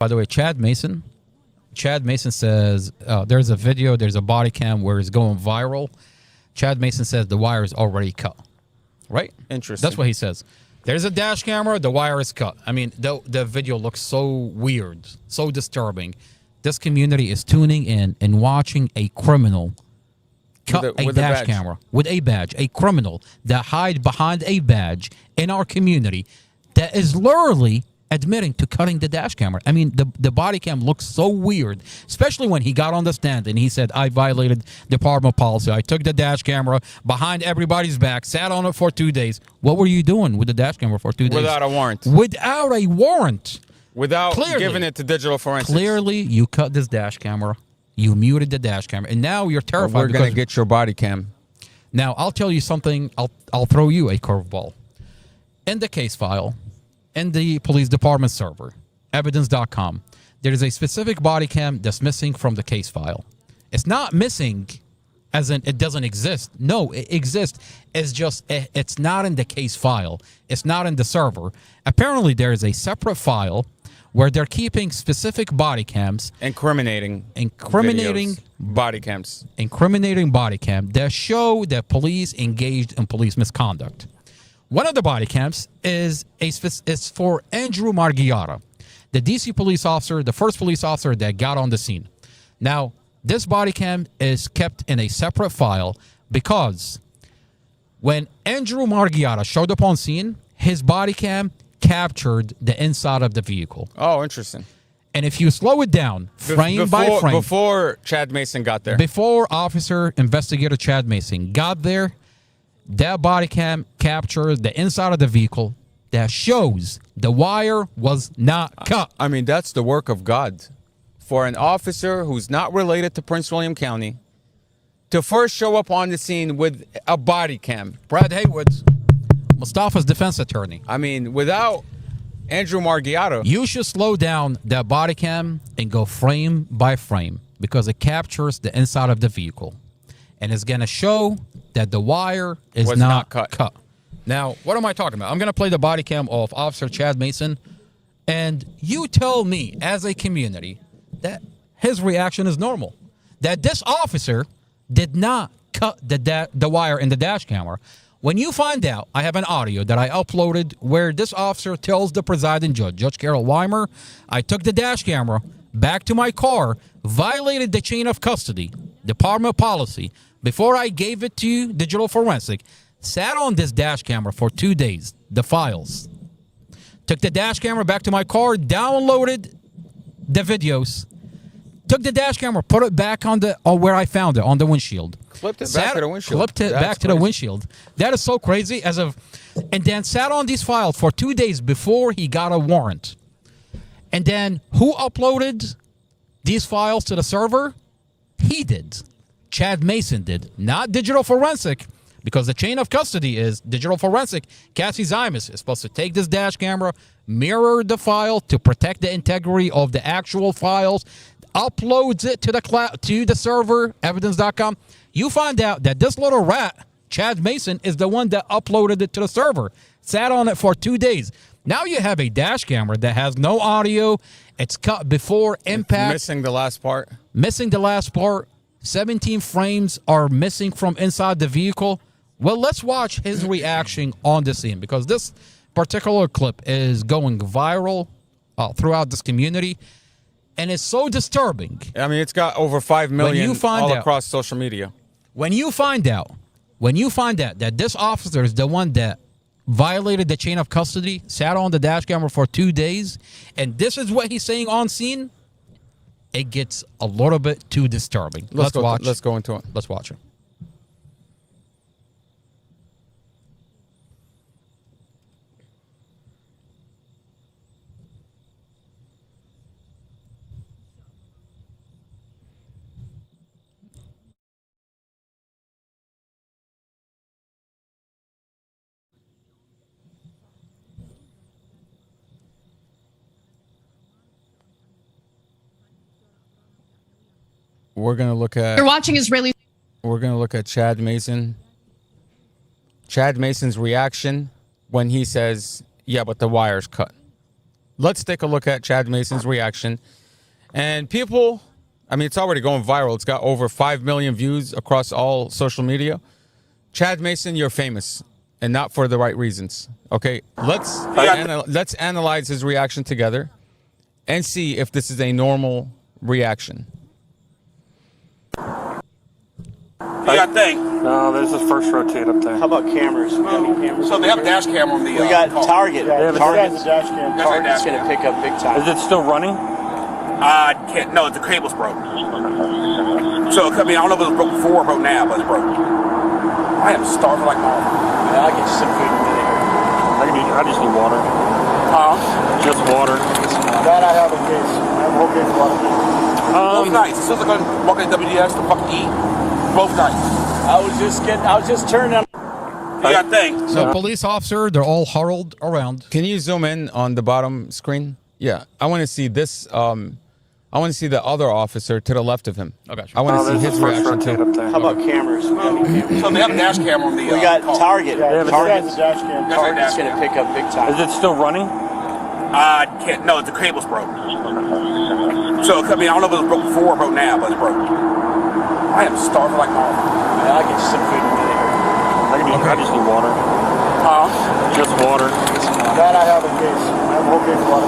By the way, Chad Mason says there's a video, there's a body cam where it's going viral. Chad Mason says the wire is already cut. Right? Interesting. That's what he says. There's a dash camera, the wire is cut. I mean, the video looks so weird, so disturbing. This community is tuning in and watching a criminal cut a dash camera with a badge, a criminal that hide behind a badge in our community that is literally admitting to cutting the dash camera. I mean, the body cam looks so weird, especially when he got on the stand and he said, I violated department policy. I took the dash camera behind everybody's back, sat on it for 2 days. What were you doing with the dash camera for 2 days? Without a warrant. Without a warrant. Without giving it to digital forensics. Clearly, you cut this dash camera. You muted the dash camera. And now you're terrified. Well, we're going to get your body cam. Now, I'll tell you something. I'll throw you a curveball. In the case file, in the police department server, evidence.com, there is a specific body cam that's missing from the case file. It's not missing as in it doesn't exist. No, it exists. It's just it's not in the case file. It's not in the server. Apparently, there is a separate file where they're keeping specific body cams. Incriminating body cams. Incriminating body cam that show that police engaged in police misconduct. One of the body cams is for Andrew Margiotta, the DC police officer, the first police officer that got on the scene. Now, this body cam is kept in a separate file because when Andrew Margiotta showed up on scene, his body cam captured the inside of the vehicle. Oh, interesting. And if you slow it down, frame by frame. Before Chad Mason got there. Before Officer Investigator Chad Mason got there, that body cam captured the inside of the vehicle that shows the wire was not cut. I mean, that's the work of God. For an officer who's not related to Prince William County to first show up on the scene with a body cam. Brad Haywood's Mustafa's defense attorney. I mean, without Andrew Margiotta. You should slow down that body cam and go frame by frame because it captures the inside of the vehicle. And it's going to show that the wire is not cut. Now, what am I talking about? I'm going to play the body cam of Officer Chad Mason. And you tell me, as a community, that his reaction is normal. That this officer did not cut the wire in the dash camera. When you find out, I have an audio that I uploaded where this officer tells the presiding judge, Judge Carol Weimer, I took the dash camera back to my car, violated the chain of custody, department policy, before I gave it to digital forensic, sat on this dash camera for 2 days, the files. Took the dash camera back to my car, downloaded the videos, took the dash camera, put it back on where I found it, on the windshield. Clipped it back to the windshield. Clipped it back to the windshield. That is so crazy. And then sat on these files for 2 days before he got a warrant. And then who uploaded these files to the server? He did. Chad Mason did, not digital forensic, because the chain of custody is digital forensic. Cassie Zymus is supposed to take this dash camera, mirror the file to protect the integrity of the actual files, uploads it to the cloud, to the server, evidence.com. You find out that this little rat, Chad Mason, is the one that uploaded it to the server, sat on it for 2 days. Now you have a dash camera that has no audio. It's cut before impact. Missing the last part. Missing the last part. 17 frames are missing from inside the vehicle. Well, let's watch his reaction on the scene because this particular clip is going viral throughout this community, and it's so disturbing. I mean, it's got over 5 million all across social media. When you find out that this officer is the one that violated the chain of custody, sat on the dash camera for 2 days, and this is what he's saying on scene, it gets a little bit too disturbing. Let's watch. Let's go into it. Let's watch it. We're gonna look at. You're watching Israeli. We're gonna look at Chad Mason. Chad Mason's reaction when he says, "Yeah, but the wire's cut." let's take a look at Chad Mason's reaction. And people, I mean, it's already going viral. It's got over 5 million views across all social media. Chad Mason, you're famous, and not for the right reasons. Okay, let's analyze his reaction together and see if this is a normal reaction. You got thing? No, there's this first rotate up there. How about cameras? So they have a dash cam on the. We got Target. Yeah, Target's dash cam. Target's going to pick up big time. Is it still running? Can't. No, the cable's broke. So I mean, I don't know if it was broke before or broke now, but it's broke. I am starving like mom. Yeah, I'll get you some food in a minute here. I just need water. Just water. That I have a case. I have a whole case of water. Both nights. As soon as I go walking at WDS to fucking eat. Both nights. I was just turning on. You got thing. So police officer, they're all huddled around. Can you zoom in on the bottom screen? Yeah, I want to see this. I want to see the other officer to the left of him. Okay, sure. I want to see his reaction too. Up there. How about cameras? So they have a dash cam on the. We got Target. Target's dash cam. Target's going to pick up big time. Is it still running? Can't. No, the cable's broke. So I mean, I don't know if it was broke before or broke now, but it's broke. I am starving like mom. Yeah, I'll get you some food in a minute here. I just need water. Just water. That I have a case. I have a whole case of water.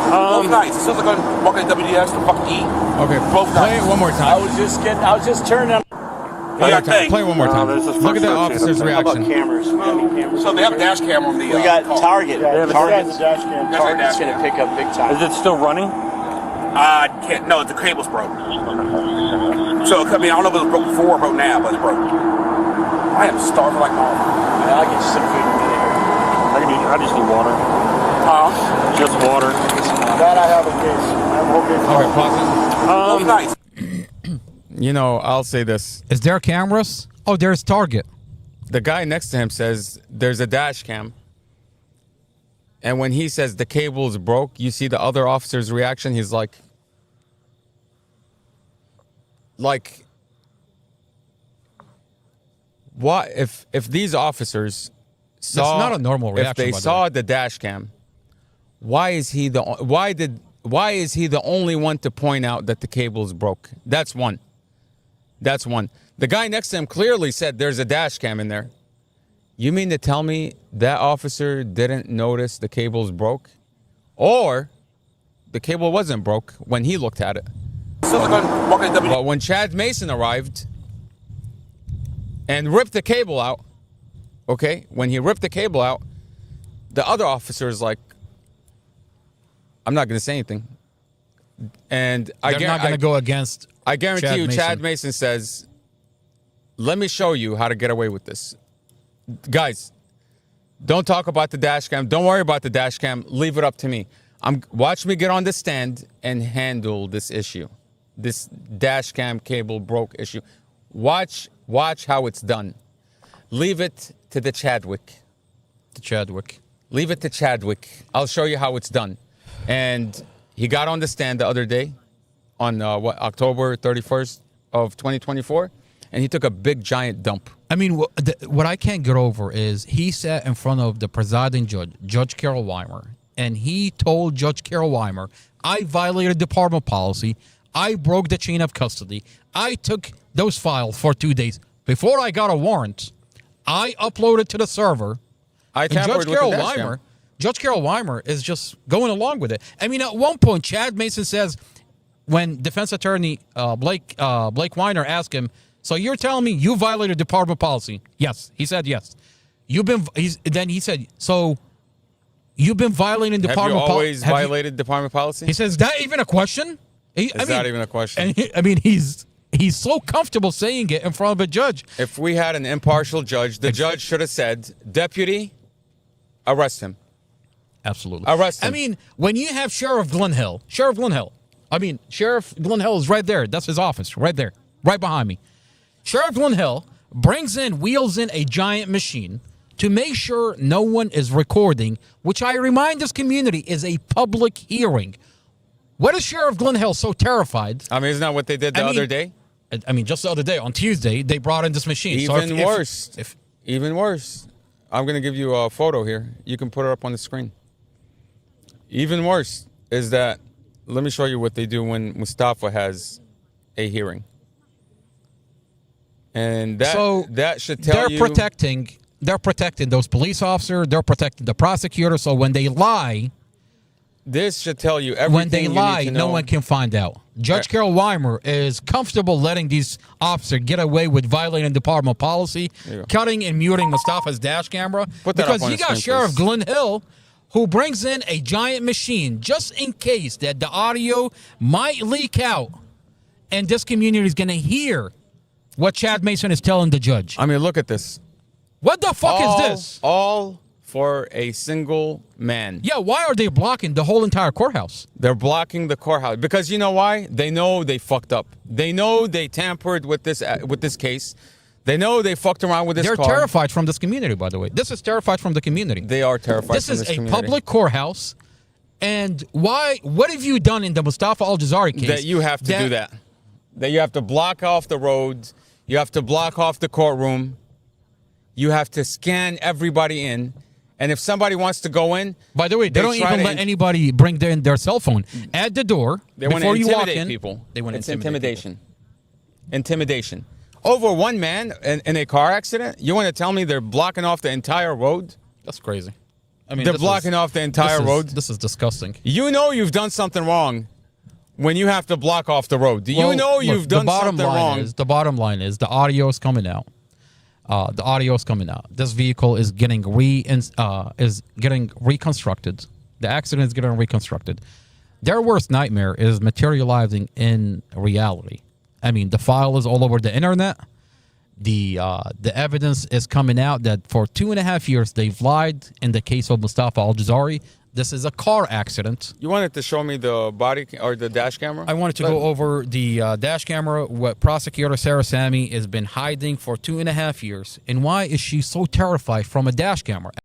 Both nights. As soon as I go walking at WDS to fucking eat. Okay, both play nights. it one more time. I was just turning on. Play it one more time. Look at the officer's How about reaction. cameras? So they have a dash cam on the. We got Target. Target's dash cam. Target's going to pick up big time. Is it still running? Can't. No, the cable's broke. So I mean, I don't know if it was broke before or broke now, but it's broke. I am starving like mom. Yeah, I'll get you some food in a minute here. I just need water. Just water. That I have a case. I have a whole case. Okay, pause it. Both nights. You know, I'll say this. Is there cameras? Oh, there's Target. The guy next to him says there's a dash cam. And when he says the cable's broke, you see the other officer's reaction. He's like, what if these officers saw? That's not a normal reaction. If they saw the dash cam, why is he the only one to point out that the cable's broke? That's one. The guy next to him clearly said there's a dash cam in there. You mean to tell me that officer didn't notice the cable's broke? Or the cable wasn't broke when he looked at it? But when Chad Mason arrived and ripped the cable out, okay, when he ripped the cable out, the other officer is like, I'm not going to say anything. And They're not going to go against. I guarantee Chad you, Mason. Chad Mason says, let me show you how to get away with this. Guys, don't talk about the dash cam. Don't worry about the dash cam. Leave it up to me. Watch me get on the stand and handle this issue. This dash cam cable broke issue. Watch how it's done. Leave it to the Chadwick. Leave it to Chadwick. I'll show you how it's done. And he got on the stand the other day on October 31st of 2024, and he took a big giant dump. I mean, what I can't get over is he sat in front of the presiding judge, Judge Carol Weimer, and he told Judge Carol Weimer, I violated department policy. I broke the chain of custody. I took those files for 2 days. Before I got a warrant, I uploaded to the server. I tampered with the dash cam. Judge Carol Weimer is just going along with it. I mean, at one point, Chad Mason says, when defense attorney Blake Weiner asked him, so you're telling me you violated department policy? Yes. He said yes. Then he said, so you've been violating department policy? Have you always violated department policy? He says, is that even a question? Is that even a question? And he's so comfortable saying it in front of a judge. If we had an impartial judge, the judge should have said, deputy, arrest him. Absolutely. Arrest him. I mean, when you have Sheriff Glenn Hill is right there. That's his office, right there, right behind me. Sheriff Glenn Hill wheels in a giant machine to make sure no one is recording, which I remind this community is a public hearing. What is Sheriff Glenn Hill so terrified? I mean, isn't that what they did the other day? I mean, just the other day, on Tuesday, they brought in this machine. Even worse. I'm going to give you a photo here. You can put it up on the screen. Even worse is that, let me show you what they do when Mustafa has a hearing. And that should tell you. They're protecting those police officers. They're protecting the prosecutor. So when they lie, this should tell you everything no one can find out. Judge Carol Weimer is comfortable letting these officers get away with violating department policy, cutting and muting Mustafa's dash camera. Because you got Sheriff Glenn Hill, who brings in a giant machine just in case that the audio might leak out and this community is going to hear what Chad Mason is telling the judge. I mean, look at this. What the fuck is this? All for a single man. Yeah, why are they blocking the whole entire courthouse? They're blocking the courthouse because you know why? They know they fucked up. They know they tampered with this case. They know they fucked around with this car. They're terrified from this community, by the way. This is terrified from the community. They are terrified this from this community. This is a public courthouse. And why? What have you done in the Mustafa Al-Jazari case? That you have to do that. That you have to block off the roads. You have to block off the courtroom. You have to scan everybody in. And if somebody wants to go in, by the way, they don't even let anybody bring their cell phone at the door before you walk in. People. They want to intimidate people. Intimidation. Over one man in a car accident? You want to tell me they're blocking off the entire road? That's crazy. I mean, they're blocking off the entire road. This is disgusting. You know you've done something wrong when you have to block off the road. You know you've done something wrong. The bottom line is the audio is coming out. The audio is coming out. This vehicle is getting reconstructed. The accident is getting reconstructed. Their worst nightmare is materializing in reality. I mean, the file is all over the internet. The evidence is coming out that for 2.5 years they've lied in the case of Mustafa Al-Jazari. This is a car accident. You wanted to show me the body or the dash camera? I wanted to go over the dash camera, what prosecutor Sarah Sammy has been hiding for 2.5 years, and why is she so terrified from a dash camera?